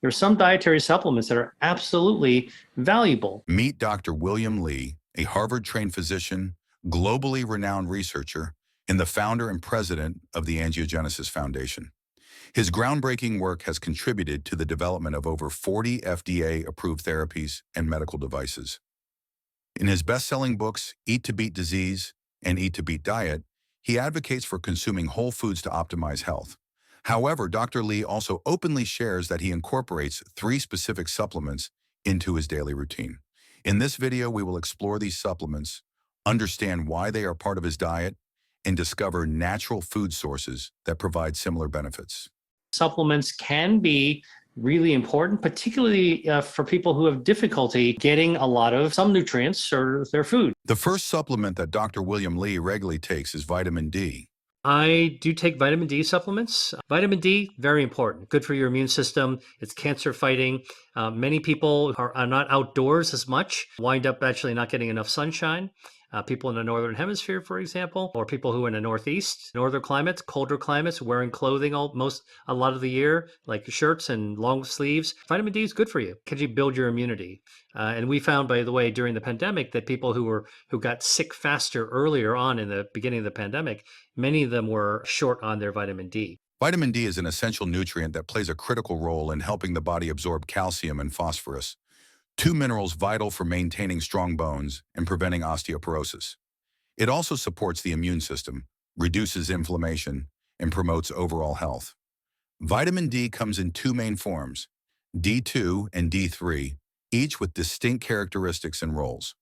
There are some dietary supplements that are absolutely valuable. Meet Dr. William Li, a Harvard-trained physician, globally renowned researcher, and the founder and president of the Angiogenesis Foundation. His groundbreaking work has contributed to the development of over 40 FDA-approved therapies and medical devices. In his best-selling books, Eat to Beat Disease and Eat to Beat Diet, he advocates for consuming whole foods to optimize health. However, Dr. Li also openly shares that he incorporates 3 specific supplements into his daily routine. In this video, we will explore these supplements, understand why they are part of his diet, and discover natural food sources that provide similar benefits. Supplements can be really important, particularly for people who have difficulty getting a lot of some nutrients or their food. The first supplement that Dr. William Li regularly takes is vitamin D. I do take vitamin D supplements. Vitamin D, very important. Good for your immune system. It's cancer fighting. Many people are not outdoors as much, wind up actually not getting enough sunshine. People in the northern hemisphere, for example, or people who are in the northeast, northern climates, colder climates, wearing clothing a lot of the year, like shirts and long sleeves. Vitamin D is good for you. Can you build your immunity? And we found, by the way, during the pandemic, that people who got sick faster earlier on in the beginning of the pandemic, many of them were short on their vitamin D. Vitamin D is an essential nutrient that plays a critical role in helping the body absorb calcium and phosphorus, 2 minerals vital for maintaining strong bones and preventing osteoporosis. It also supports the immune system, reduces inflammation, and promotes overall health. Vitamin D comes in 2 main forms, D2 and D3, each with distinct characteristics and roles.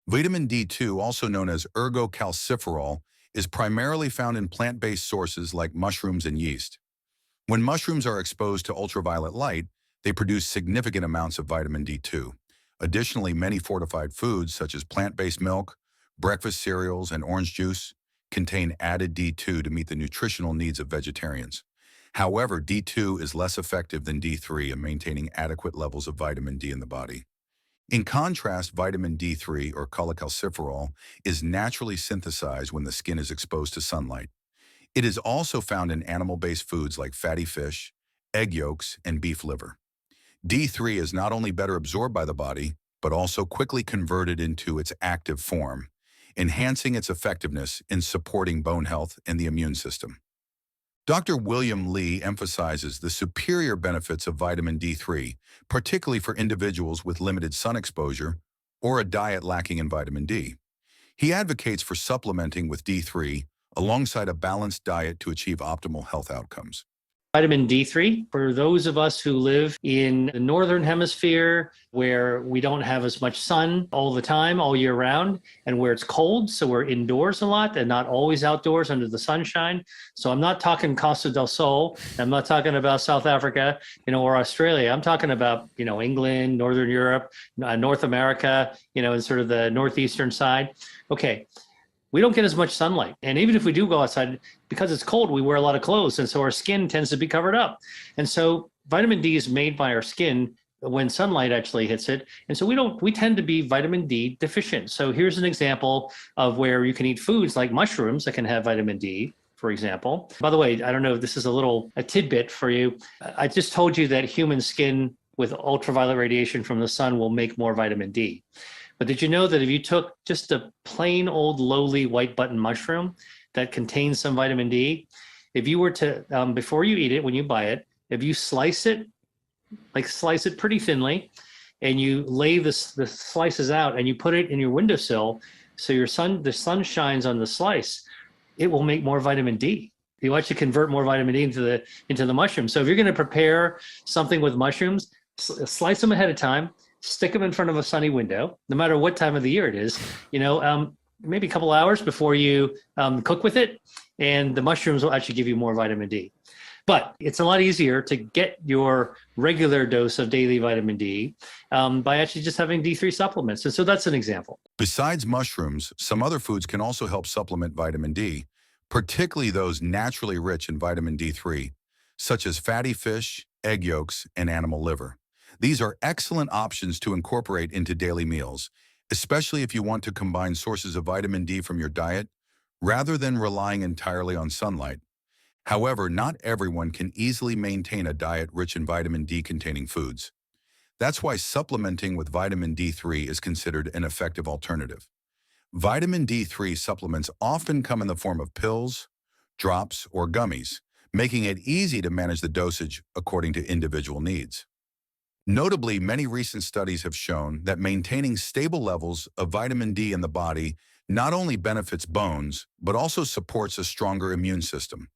Vitamin D2, also known as ergocalciferol, is primarily found in plant-based sources like mushrooms and yeast. When mushrooms are exposed to ultraviolet light, they produce significant amounts of vitamin D2. Additionally, many fortified foods, such as plant-based milk, breakfast cereals, and orange juice, contain added D2 to meet the nutritional needs of vegetarians. However, D2 is less effective than D3 in maintaining adequate levels of vitamin D in the body. In contrast, vitamin D3, or cholecalciferol, is naturally synthesized when the skin is exposed to sunlight. It is also found in animal-based foods like fatty fish, egg yolks, and beef liver. D3 is not only better absorbed by the body, but also quickly converted into its active form, enhancing its effectiveness in supporting bone health and the immune system. Dr. William Li emphasizes the superior benefits of vitamin D3, particularly for individuals with limited sun exposure or a diet lacking in vitamin D. He advocates for supplementing with D3 alongside a balanced diet to achieve optimal health outcomes. Vitamin D3, for those of us who live in the northern hemisphere where we don't have as much sun all the time, all year round, and where it's cold, so we're indoors a lot and not always outdoors under the sunshine. So I'm not talking Costa del Sol, I'm not talking about South Africa, or Australia. I'm talking about, England, Northern Europe, North America, and sort of the northeastern side. Okay. We don't get as much sunlight. And even if we do go outside, because it's cold, we wear a lot of clothes. And so our skin tends to be covered up. And so vitamin D is made by our skin when sunlight actually hits it. And so we tend to be vitamin D deficient. So here's an example of where you can eat foods like mushrooms that can have vitamin D, for example. By the way, I don't know if this is a tidbit for you. I just told you that human skin with ultraviolet radiation from the sun will make more vitamin D. But did you know that if you took just a plain old lowly white button mushroom that contains some vitamin D, if you were to, before you eat it, when you buy it, if you slice it pretty thinly, and you lay the slices out and you put it in your windowsill, so the sun shines on the slice, it will make more vitamin D. You actually convert more vitamin D into the mushroom. So if you're going to prepare something with mushrooms, slice them ahead of time, stick them in front of a sunny window, no matter what time of the year it is, maybe a couple hours before you cook with it, and the mushrooms will actually give you more vitamin D. But it's a lot easier to get your regular dose of daily vitamin D by actually just having D3 supplements. And so that's an example. Besides mushrooms, some other foods can also help supplement vitamin D, particularly those naturally rich in vitamin D3, such as fatty fish, egg yolks, and animal liver. These are excellent options to incorporate into daily meals, especially if you want to combine sources of vitamin D from your diet rather than relying entirely on sunlight. However, not everyone can easily maintain a diet rich in vitamin D-containing foods. That's why supplementing with vitamin D3 is considered an effective alternative. Vitamin D3 supplements often come in the form of pills, drops, or gummies, making it easy to manage the dosage according to individual needs. Notably, many recent studies have shown that maintaining stable levels of vitamin D in the body not only benefits bones, but also supports a stronger immune system.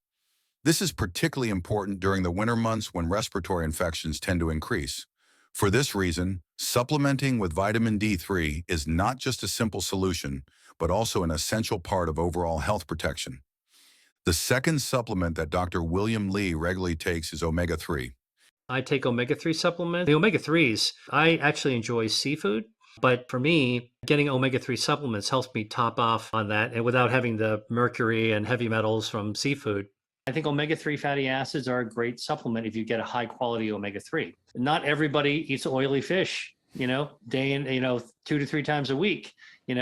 This is particularly important during the winter months when respiratory infections tend to increase. For this reason, supplementing with vitamin D3 is not just a simple solution, but also an essential part of overall health protection. The second supplement that Dr. William Lee regularly takes is omega-3. I take omega-3 supplements. The omega-3s, I actually enjoy seafood, but for me, getting omega-3 supplements helps me top off on that and without having the mercury and heavy metals from seafood. I think omega-3 fatty acids are a great supplement if you get a high quality omega-3. Not everybody eats oily fish, day in, 2 to 3 times a week. You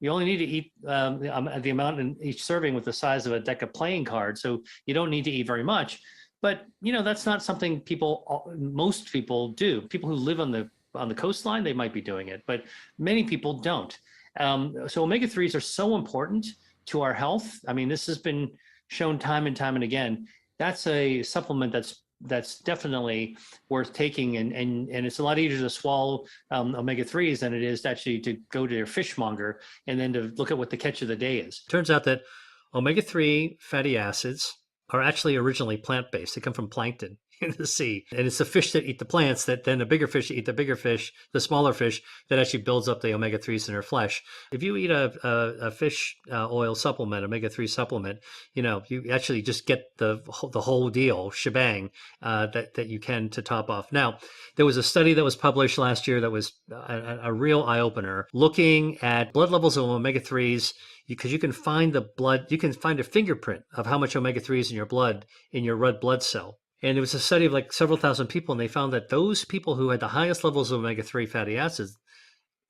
only need to eat the amount in each serving with the size of a deck of playing cards. So you don't need to eat very much. But that's not something most people do. People who live on the coastline, they might be doing it, but many people don't. So omega-3s are so important to our health. I mean, this has been shown time and time and again. That's a supplement that's definitely worth taking, and it's a lot easier to swallow omega-3s than it is actually to go to your fishmonger and then to look at what the catch of the day is. Turns out that omega-3 fatty acids are actually originally plant-based. They come from plankton in the sea. And it's the fish that eat the plants that then the bigger fish eat the bigger fish, the smaller fish, that actually builds up the omega-3s in their flesh. If you eat a fish oil supplement, omega-3 supplement, you actually just get the whole deal, shebang, that you can to top off. Now, there was a study that was published last year that was a real eye-opener, looking at blood levels of omega-3s, because you can find a fingerprint of how much omega-3 is in your blood, in your red blood cell. And it was a study of like several thousand people, and they found that those people who had the highest levels of omega-3 fatty acids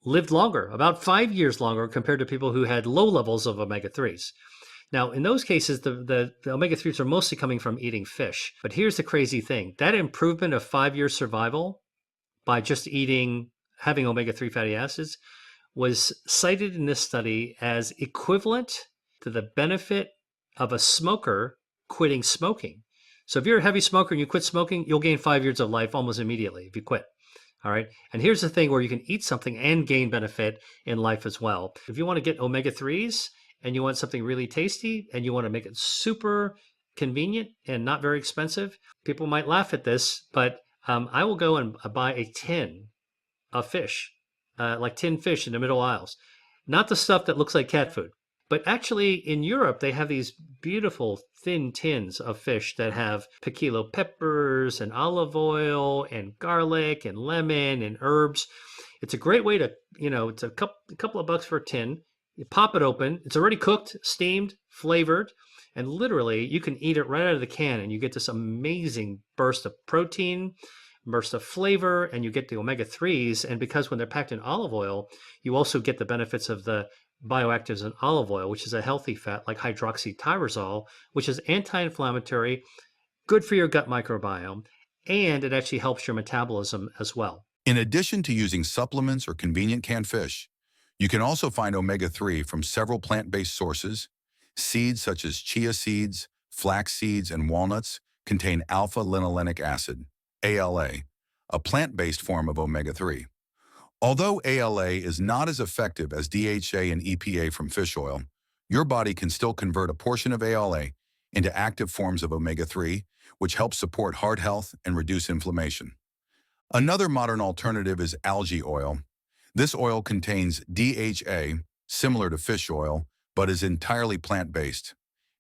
lived longer, about 5 years longer, compared to people who had low levels of omega-3s. Now, in those cases, the omega-3s are mostly coming from eating fish. But here's the crazy thing. That improvement of 5 year survival by just having omega-3 fatty acids was cited in this study as equivalent to the benefit of a smoker quitting smoking. So if you're a heavy smoker and you quit smoking, you'll gain 5 years of life almost immediately if you quit. All right. And here's the thing where you can eat something and gain benefit in life as well. If you want to get omega-3s and you want something really tasty and you want to make it super convenient and not very expensive, people might laugh at this, but I will go and buy a tin of fish, like tinned fish in the middle aisles. Not the stuff that looks like cat food. But actually, in Europe, they have these beautiful thin tins of fish that have piquillo peppers and olive oil and garlic and lemon and herbs. It's a great way to, it's a couple of bucks for a tin. You pop it open. It's already cooked, steamed, flavored, and literally you can eat it right out of the can, and you get this amazing burst of protein, burst of flavor, and you get the omega-3s. And because when they're packed in olive oil, you also get the benefits of the bioactives in olive oil, which is a healthy fat like hydroxytyrosol, which is anti-inflammatory, good for your gut microbiome, and it actually helps your metabolism as well. In addition to using supplements or convenient canned fish, you can also find omega-3 from several plant-based sources. Seeds such as chia seeds, flax seeds, and walnuts contain alpha-linolenic acid, ALA, a plant-based form of omega-3. Although ALA is not as effective as DHA and EPA from fish oil, your body can still convert a portion of ALA into active forms of omega-3, which helps support heart health and reduce inflammation. Another modern alternative is algae oil. This oil contains DHA, similar to fish oil, but is entirely plant-based.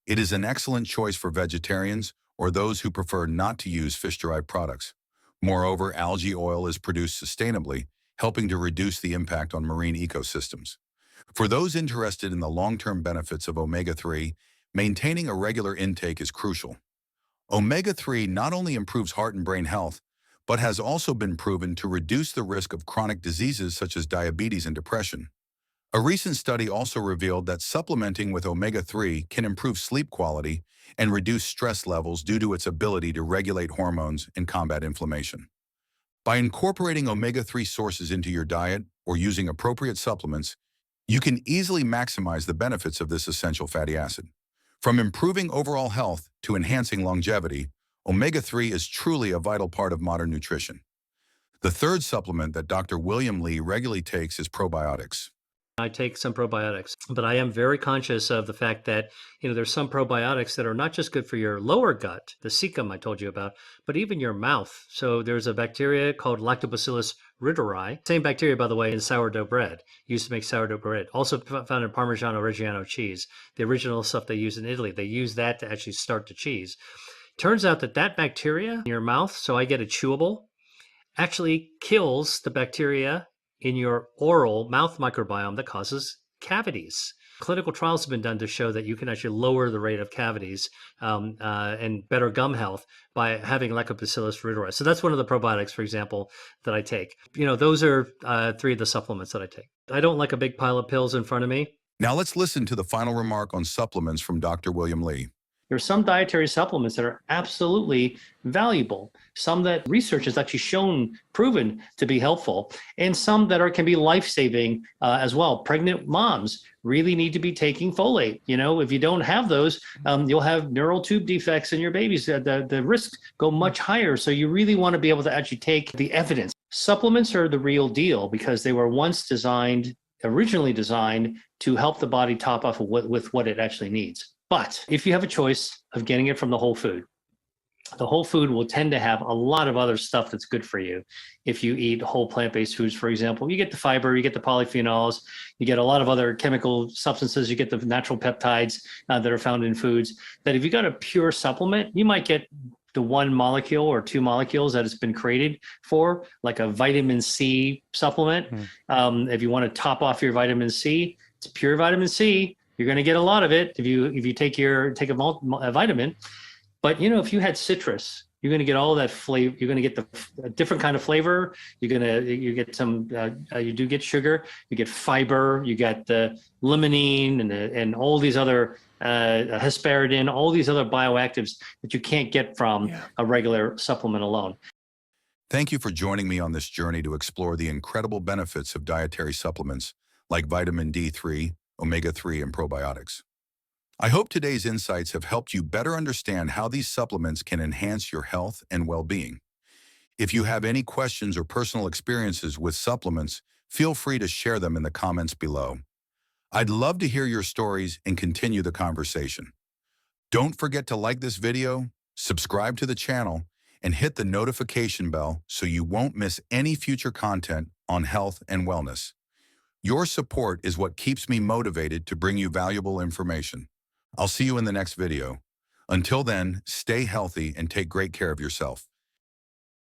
It is an excellent choice for vegetarians or those who prefer not to use fish-derived products. Moreover, algae oil is produced sustainably, helping to reduce the impact on marine ecosystems. For those interested in the long-term benefits of omega-3, maintaining a regular intake is crucial. Omega-3 not only improves heart and brain health, but has also been proven to reduce the risk of chronic diseases such as diabetes and depression. A recent study also revealed that supplementing with omega-3 can improve sleep quality and reduce stress levels due to its ability to regulate hormones and combat inflammation. By incorporating omega-3 sources into your diet or using appropriate supplements, you can easily maximize the benefits of this essential fatty acid. From improving overall health to enhancing longevity, omega-3 is truly a vital part of modern nutrition. The third supplement that Dr. William Li regularly takes is probiotics. I take some probiotics, but I am very conscious of the fact that, there's some probiotics that are not just good for your lower gut, the cecum I told you about, but even your mouth. So there's a bacteria called Lactobacillus reuteri. Same bacteria, by the way, in sourdough bread. Used to make sourdough bread. Also found in Parmigiano Reggiano cheese. The original stuff they use in Italy. They use that to actually start the cheese. Turns out that bacteria in your mouth, so I get a chewable, actually kills the bacteria in your oral mouth microbiome that causes cavities. Clinical trials have been done to show that you can actually lower the rate of cavities and better gum health by having Lactobacillus reuteri. So that's one of the probiotics, for example, that I take. Those are three of the supplements that I take. I don't like a big pile of pills in front of me. Now let's listen to the final remark on supplements from Dr. William Li. There are some dietary supplements that are absolutely valuable, some that research has actually shown, proven to be helpful, and some that can be life-saving as well. Pregnant moms really need to be taking folate. If you don't have those, you'll have neural tube defects in your babies. The risks go much higher. So you really want to be able to actually take the evidence. Supplements are the real deal because they were once originally designed to help the body top off with what it actually needs. But if you have a choice of getting it from the whole food will tend to have a lot of other stuff that's good for you. If you eat whole plant-based foods, for example, you get the fiber, you get the polyphenols, you get a lot of other chemical substances, you get the natural peptides that are found in foods. That if you got a pure supplement, you might get the one molecule or two molecules that it's been created for, like a vitamin C supplement. If you want to top off your vitamin C, it's pure vitamin C. You're going to get a lot of it if you take a vitamin. But if you had citrus, you're going to get all that flavor. You're going to get a different kind of flavor. You get some. You do get sugar. You get fiber. You get the limonene and all these other hesperidin, all these other bioactives that you can't get from a regular supplement alone. Thank you for joining me on this journey to explore the incredible benefits of dietary supplements like vitamin D3, omega-3, and probiotics. I hope today's insights have helped you better understand how these supplements can enhance your health and well-being. If you have any questions or personal experiences with supplements, feel free to share them in the comments below. I'd love to hear your stories and continue the conversation. Don't forget to like this video, subscribe to the channel, and hit the notification bell so you won't miss any future content on health and wellness. Your support is what keeps me motivated to bring you valuable information. I'll see you in the next video. Until then, stay healthy and take great care of yourself.